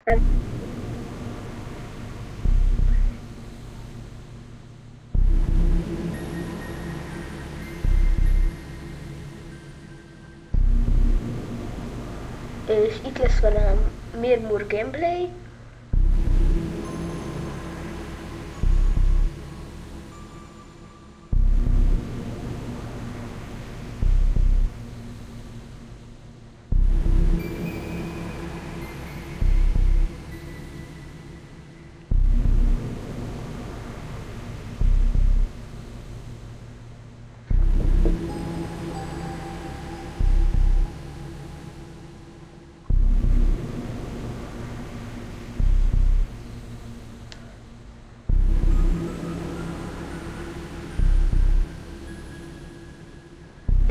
És itt lesz velem Mirmur Gameplay.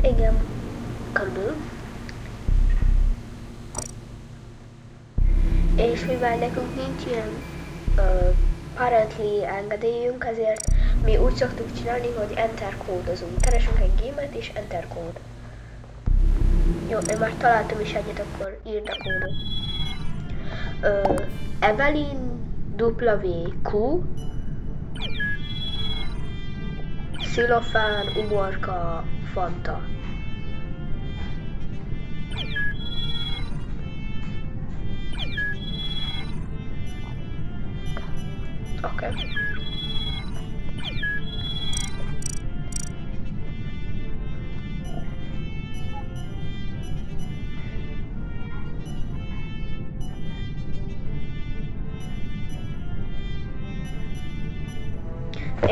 Igen, körülbelül. És mivel nekünk nincs ilyen parentley engedélyünk, ezért mi úgy szoktuk csinálni, hogy enter kódozunk. Keresünk egy gémet és enter kód. Jó, én már találtam is egyet, akkor írd a kódot. Evelyn WQ Szilofán Uborka Fanta. Oké. Okay.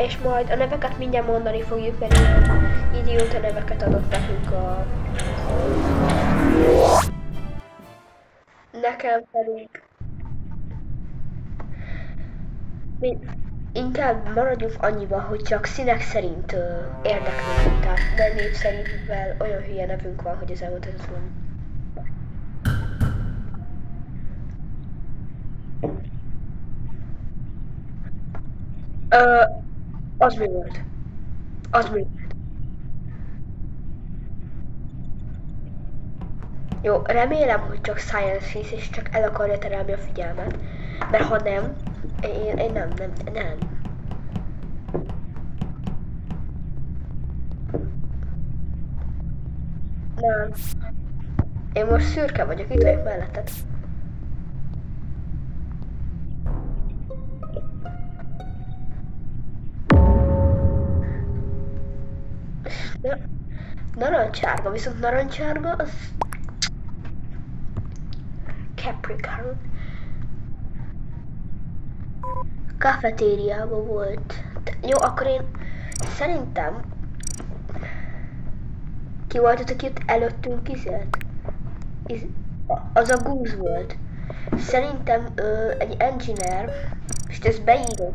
És majd a neveket mindjárt mondani fogjuk, mert idióta neveket adott nekünk a... Nekem pedig... Inkább maradjunk annyiba, hogy csak színek szerint érdeklődünk, tehát nem név szerint, mivel olyan hülye nevünk van, hogy az elmondhatatlan. Az mi volt? Az mi volt? Jó, remélem, hogy csak Science Fish, és csak el akarja terelni a figyelmet. Mert ha nem, én nem. Nem. Én most szürke vagyok, itt vagyok melletted. Narancsárga, viszont narancsárga az... Capricorn. Kafetériában volt. Jó, akkor én szerintem... Ki volt, aki itt előttünk izélt? Az a Goose volt. Szerintem egy engineer, és ezt beírom.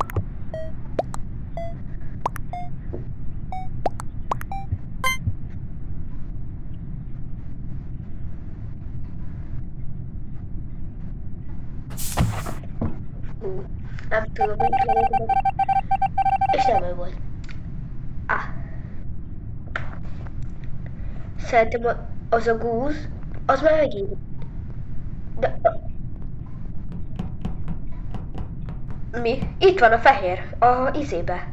Nem tudom, hogy és nem ő volt. Szerintem az a Goose, az már megint. De... Mi? Itt van a fehér, a izébe.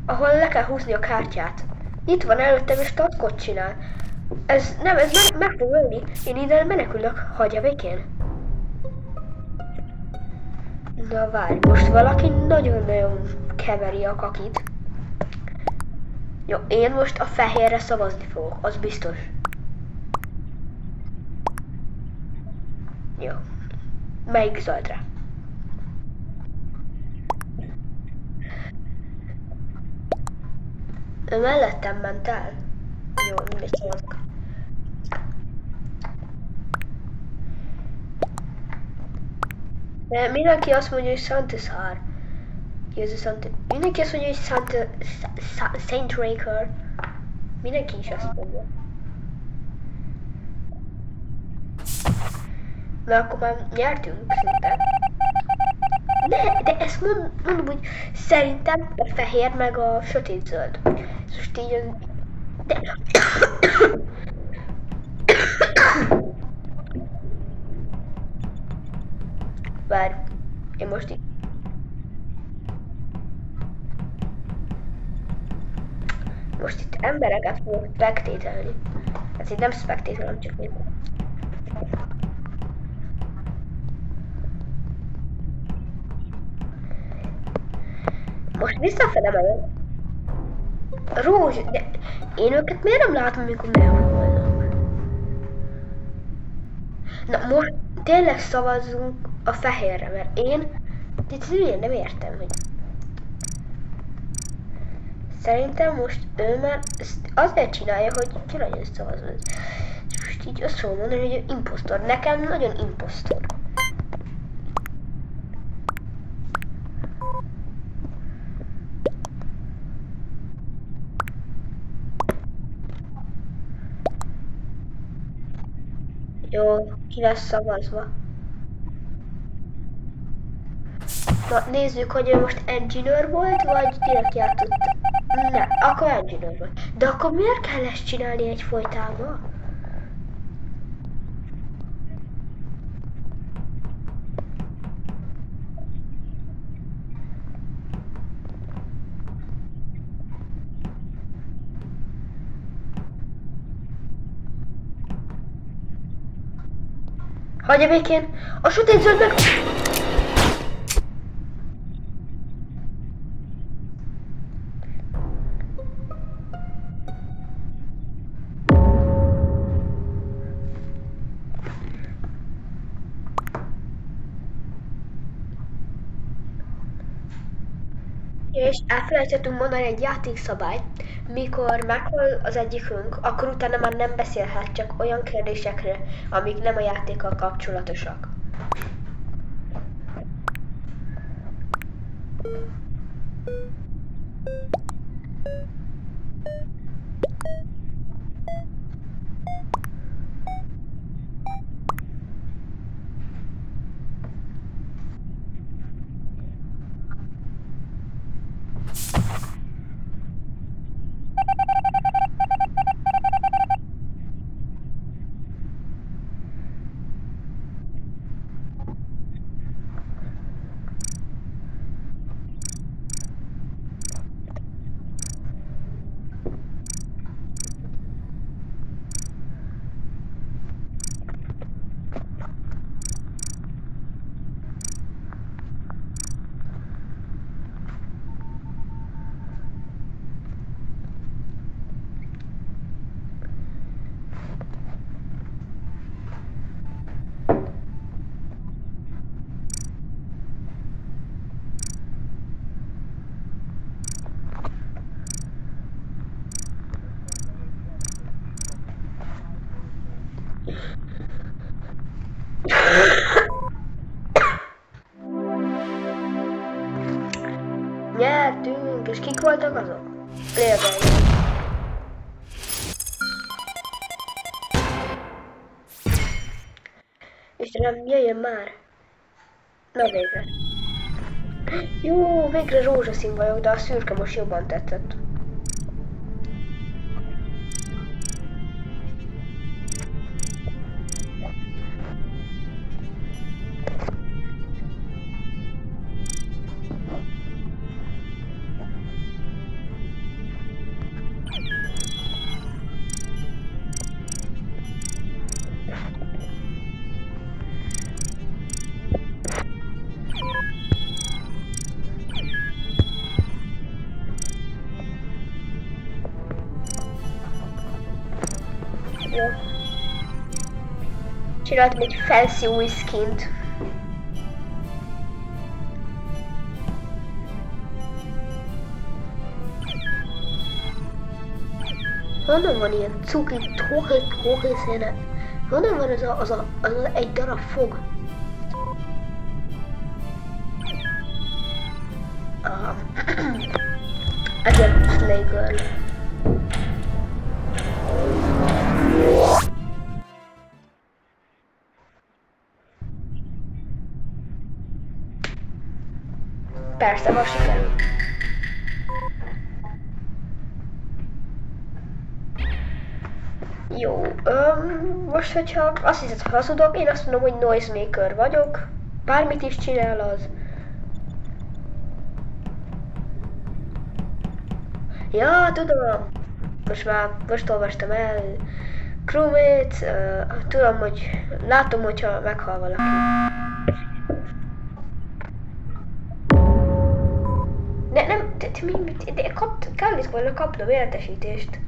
Ahol le kell húzni a kártyát. Itt van előttem és tatkot csinál. Ez meg fog ölni. Én ide menekülök, hagyja békén. Na várj, most valaki nagyon-nagyon keveri a kakit. Jó, én most a fehérre szavazni fogok, az biztos. Jó. Melyik zöldre? Ő mellettem ment el. Jó, mindegy szavazok. De mindenki azt mondja, hogy Santisar. Mindenki azt mondja, hogy Saint Raker. Mindenki is azt mondja. Na akkor már nyertünk szinte. De ezt mondom, hogy szerintem a fehér meg a sötét zöld. Most így az... De... Várj, én most így... Most itt embereket fogok spectatelni. Hát itt nem spectatelem, csak még. Most visszafele megyek. Rózs, de én őket miért nem látom, amikor meghalnak? Na most tényleg szavazzunk a fehérre, mert én itt nem értem, hogy... Szerintem most ő már ezt azért csinálja, hogy ki legyen szavazva. És most így azt fogom mondani, hogy ő imposztor. Nekem nagyon imposztor. Jó, ki lesz szavazva. Na nézzük, hogy ő most engineer volt, vagy direkt játszott. Nem, akkor engineer volt. De akkor miért kell ezt csinálni egyfolytában? Hagyja békén! A sötét zöld meg... És elfelejtettünk mondani egy játékszabályt, mikor meghal az egyikünk, akkor utána már nem beszélhet csak olyan kérdésekre, amik nem a játékkal kapcsolatosak. Nyertünk, és kik voltak azok? Plébei. Istenem, jöjjön már! Na végre. Jó, végre rózsaszín vagyok, de a szürke most jobban tetszett. Jó. Csináltam egy fancy új skint. Honnan van ilyen cuki, tohi színe? Honnan van az egy darab fog? Ezért Slay Girl. Persze, most sikerül. Jó, most hogyha azt hiszed hazudok, én azt mondom, hogy noisemaker vagyok. Bármit is csinál az. Ja, tudom. Most olvastam el. Crewmate, tudom, hogy látom, hogyha meghal valaki. De kellett volna kapnom értesítést.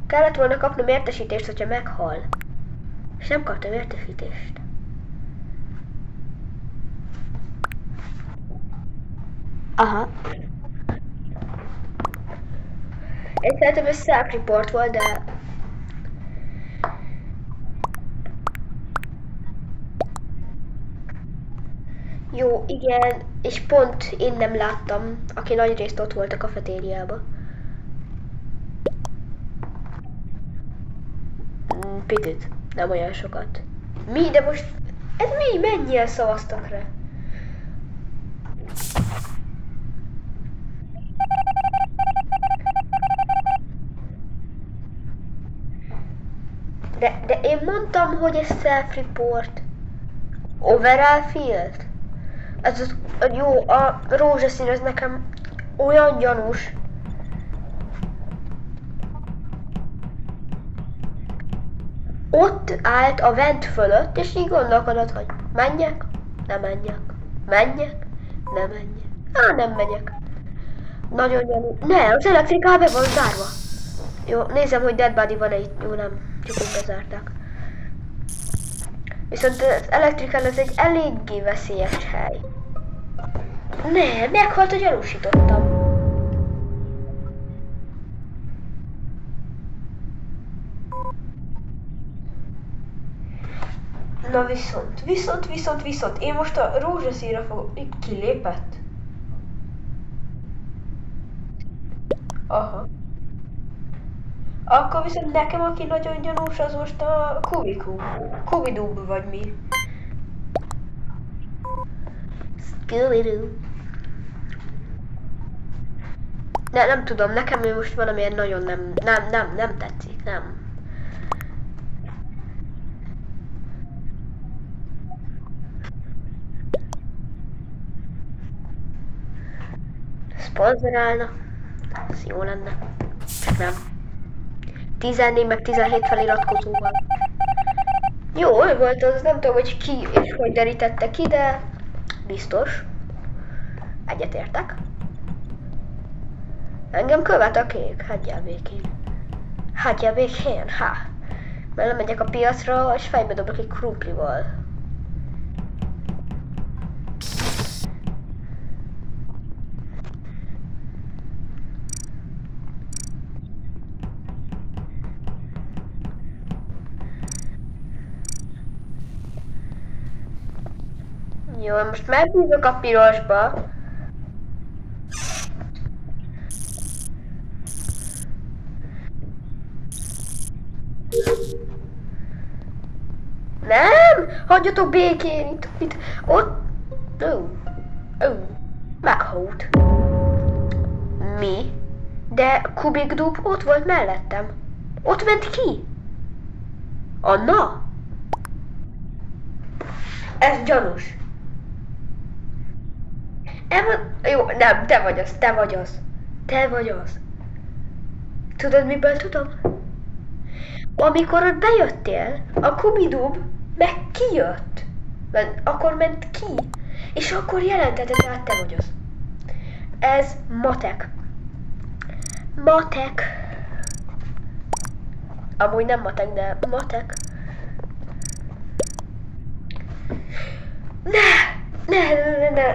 Kellett volna kapnom értesítést, hogyha meghal. És nem kaptam értesítést. Aha. Én szerintem ez self-report volt, de... Jó, igen, és pont én nem láttam, aki nagyrészt ott volt a kafetériában. Picit, nem olyan sokat. Mi? De most... Ez mi? Mennyien szavaztak rá? De én mondtam, hogy ez self-report. Overall field? Ez az, jó, a rózsaszín az nekem olyan gyanús. Ott állt a vent fölött, és így gondolkodott, hogy menjek, nem menjek, menjek, nem menjek. Nem megyek. Nagyon gyanús. Ne, az elektrikál be van zárva. Jó, nézem, hogy dead body van-e itt. Jó, nem. Csak úgy bezárták. Viszont az elektrikál az egy eléggé veszélyes hely. Ne, meghalt a gyanúsítottam. Na viszont, én most a rózsaszínra fogok... Itt kilépett? Aha. Akkor viszont nekem, aki nagyon gyanús, az most a Kubidub vagy mi? Scooby-Doo. Nem tudom, nekem ő most valamilyen nagyon nem tetszik, nem. Szponzorálna. Ez jó lenne. Csak nem. 14 meg 17 feliratkozóval. Jó, ő volt az, nem tudom, hogy ki és hogy derítette ki, de biztos. Egyetértek. Engem követ a kék, hagyjál békén. Hagyjál békén, ha. Mert lemegyek a piacra, és fejbe dobok egy krumplival. Jó, most megbízok a pirosba. Nem! Hagyjatok békén! Itt, ott... Meghalt. Mi? De Kubikdub ott volt mellettem. Ott ment ki? Anna? Ez gyanús. Jó, nem, te vagy az. Tudod, miből tudom? Amikor ott bejöttél, a Kubidub meg kijött. Akkor ment ki. És akkor jelentetett át, te vagy az. Ez matek. Matek. Amúgy nem matek, de matek.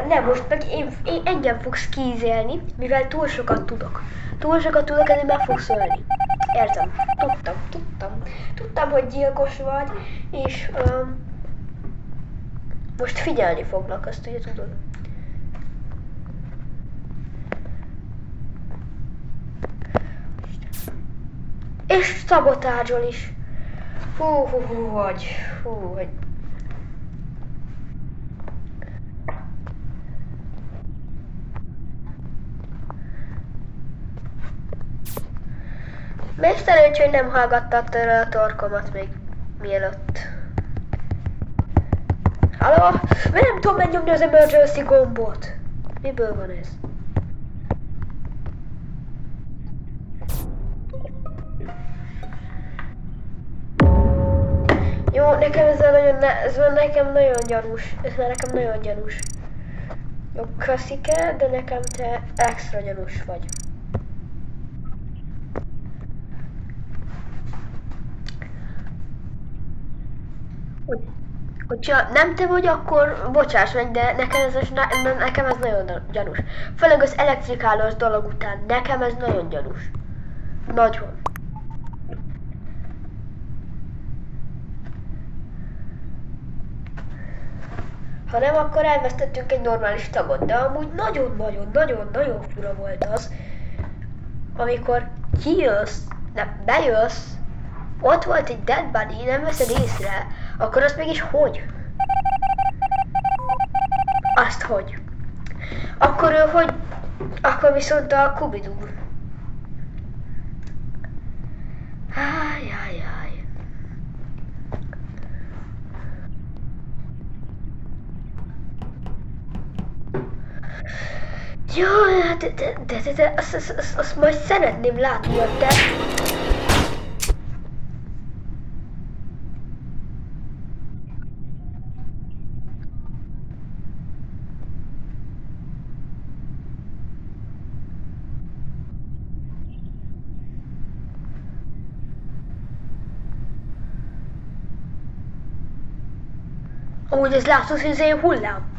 Ne, most meg én engem fogsz kízélni, mivel túl sokat tudok. Ezért meg fogsz ölni. Érzem. Tudtam, hogy gyilkos vagy, és most figyelni fognak, azt ugye tudod. És szabotázsol is. Hogy. Még szerencsé, hogy nem hallgattak tőle a torkomat még mielőtt. Halló? Mert nem tudom megnyomni az emergency gombot. Miből van ez? Jó, nekem ez nekem nagyon gyanús. Ez már nekem nagyon gyanús. Jó, köszike, de nekem te extra gyanús vagy. Hogyha nem te vagy, akkor bocsáss meg, de nekem ez nagyon gyanús. Főleg az elektrikálós dolog után, nekem ez nagyon gyanús. Nagyon. Ha nem, akkor elvesztettünk egy normális tagot, de amúgy nagyon-nagyon-nagyon-nagyon fura volt az, amikor kijössz, nem, bejössz, ott volt egy dead body, nem veszed észre, akkor azt mégis hogy? Azt hogy? Akkor ő hogy? Akkor viszont a Kubidub. Hájjájjáj. Jó, de azt majd szeretném látni, hogy te... Amúgy ez látszott, hogy ez egy hullám.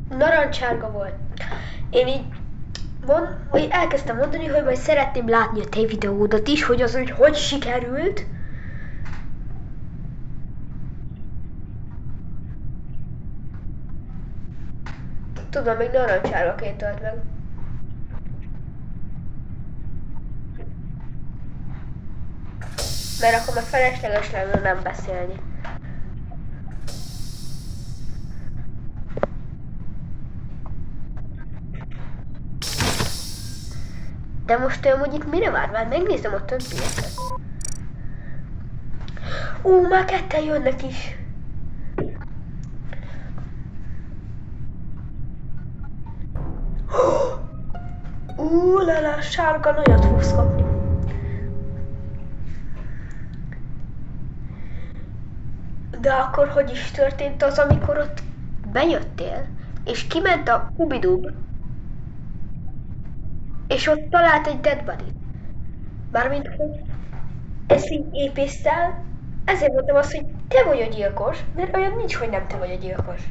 Narancsárga volt. Én így elkezdtem mondani, hogy majd szeretném látni a te videódat is, hogy az hogy sikerült. Tudom, még narancsárgaként tölt meg. Mert akkor már felesleges lenne nem beszélni. De most amúgy itt mire vár? Már megnézem a többieket. Már ketten jönnek is. Lala, sárga nagyot fogsz kapni. De akkor hogy is történt az, amikor ott bejöttél, és kiment a Kubidub, és ott talált egy dead body. Mármint, hogy ezt így épésztel, ezért mondtam azt, hogy te vagy a gyilkos, mert olyan nincs, hogy nem te vagy a gyilkos.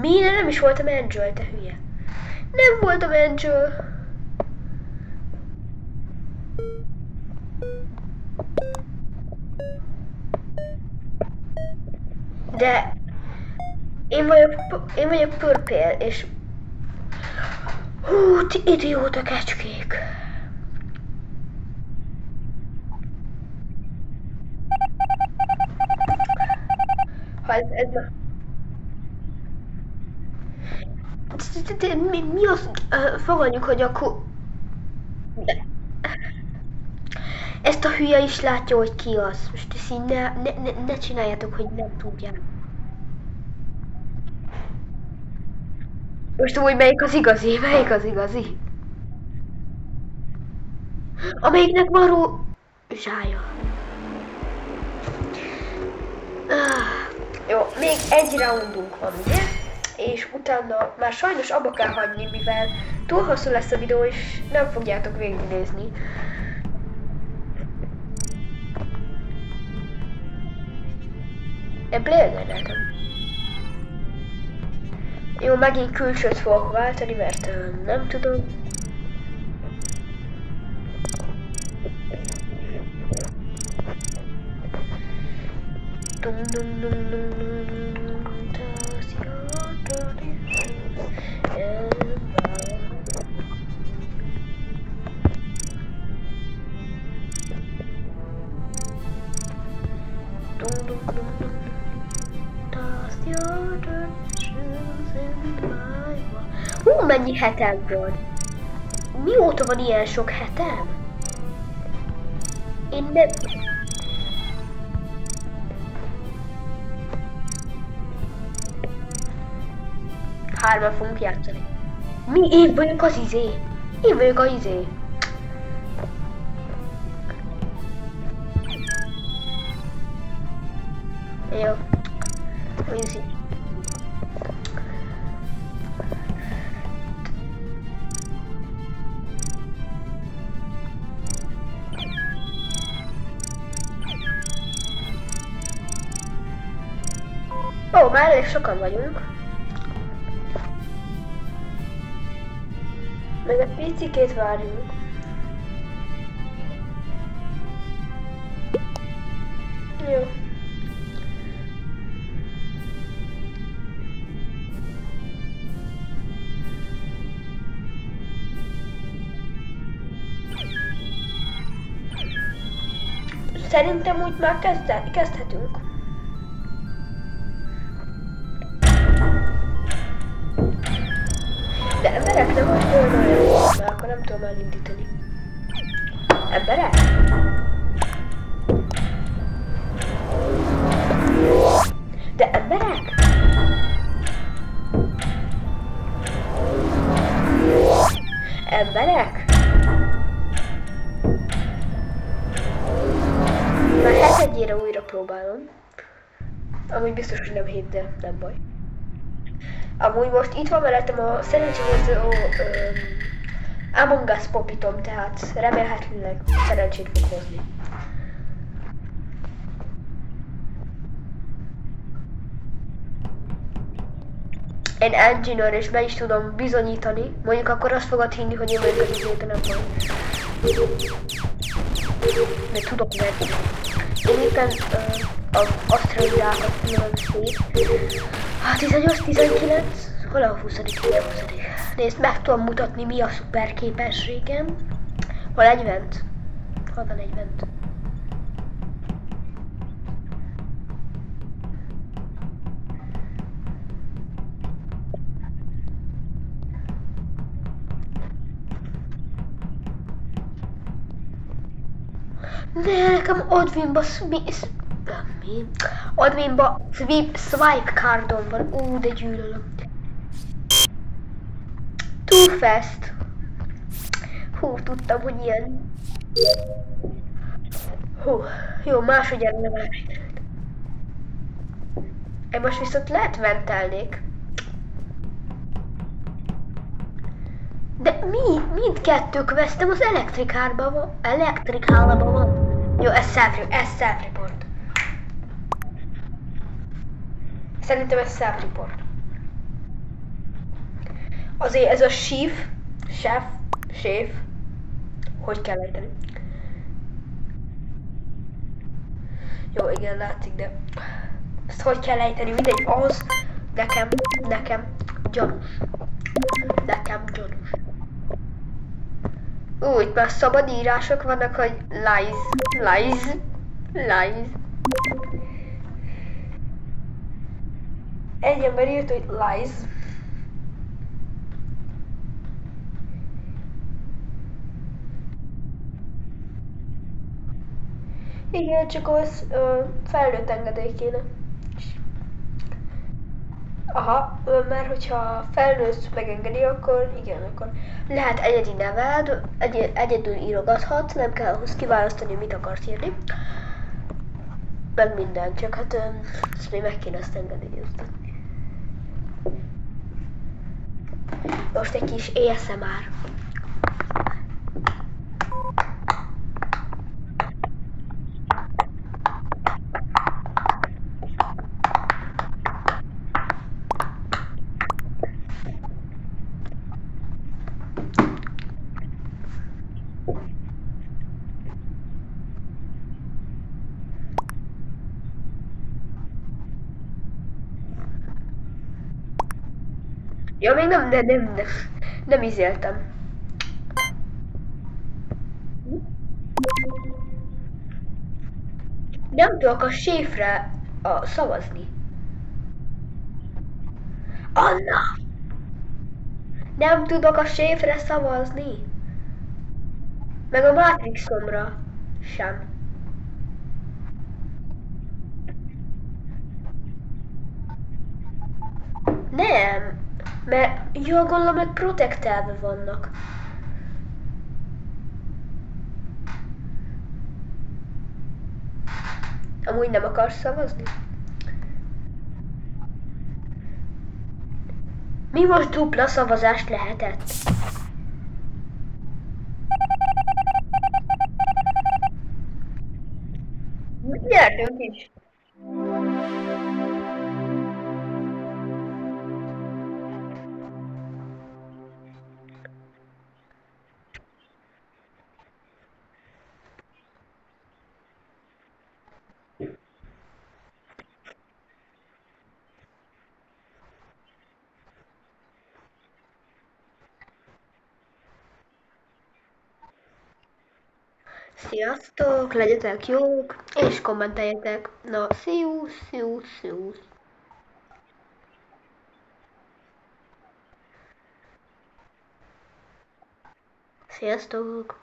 Mire nem is voltam Angel, te hülye. Nem voltam Angel. De én vagyok Purple, és hú, ti idióta kecskék. Ha ez mi az? Fogadjuk, hogy akkor... De. Ezt a hülye is látja, hogy ki az. Most ezt így ne csináljátok, hogy nem tudják. Most úgy melyik az igazi? Melyik az igazi? Amelyiknek van zsája. Jó, még egy roundunk van, ugye? És utána már sajnos abba kell hagyni, mivel túl hosszú lesz a videó, és nem fogjátok végignézni. Én plélgeltem. Jó, megint külsőt fogok váltani, mert nem tudom. Hú, mennyi hetem van? Mióta van ilyen sok hetem? Én nem... Hárman fogunk játszani. Én vagyok az izé. Én vagyok az izé. Jó. Easy. Ó, már elég sokan vagyunk. Meg egy picikét várjunk. Jó. Szerintem úgy már kezdhetünk. De emberek nem most olyan, mert akkor nem tudom elindítani. Emberek? De emberek? Emberek? Már hetedjére újra próbálom. Amúgy biztos, hogy nem hét, de nem baj. Amúgy most itt van mellettem a szerencséshozzó Among Us popitom, tehát remélhetőleg szerencsét fog hozni. Én engineer és be is tudom bizonyítani, mondjuk akkor azt fogod hinni, hogy én vagyok az izét, nem baj. De tudok menni. Én éppen az asztraliákat nagyon szép. Hát 18, 19, hol a 20. Nézd, meg tudom mutatni, mi a szuper képességem. Hol egy vent? Hol van egy vent? Nekem adminba adminba swipe cardom van, de gyűlölöm. Too fast. Hú, tudtam, hogy ilyen. Hú, jó, másodjára nem elrejtett. Én most viszont lehet ventelnék. De mindkettők vesztem az elektrikálban van. Jó, ez self-report. Szerintem ez self-report. Azért ez a chef, hogy kell ejteni? Jó, igen, látszik, de ezt hogy kell ejteni? Mindegy, az nekem gyanús. Nekem gyanús. Itt már szabad írások vannak, hogy lies. Egy ember írt, hogy lies. Igen, csak az felnőtt engedély kéne. Aha, mert hogyha felnőtt megengedi, akkor igen, akkor lehet egyedi neved, egyedül írogathat, nem kell ahhoz kiválasztani, mit akarsz írni. Meg minden, csak hát ezt még meg kéne ezt engedélyezni. Most egy kis ASMR. Ja, még nem izéltem. Nem tudok a séfre szavazni. Anna! Nem tudok a séfre szavazni. Meg a Matrixomra sem. Nem, mert jól gondolom, hogy protektelve vannak. Amúgy nem akarsz szavazni? Mi most dupla szavazást lehetett? Nyertünk is. Sziasztok, legyetek jók, és kommenteljetek. Na, sziusz, sziusz, sziusz. Sziasztok.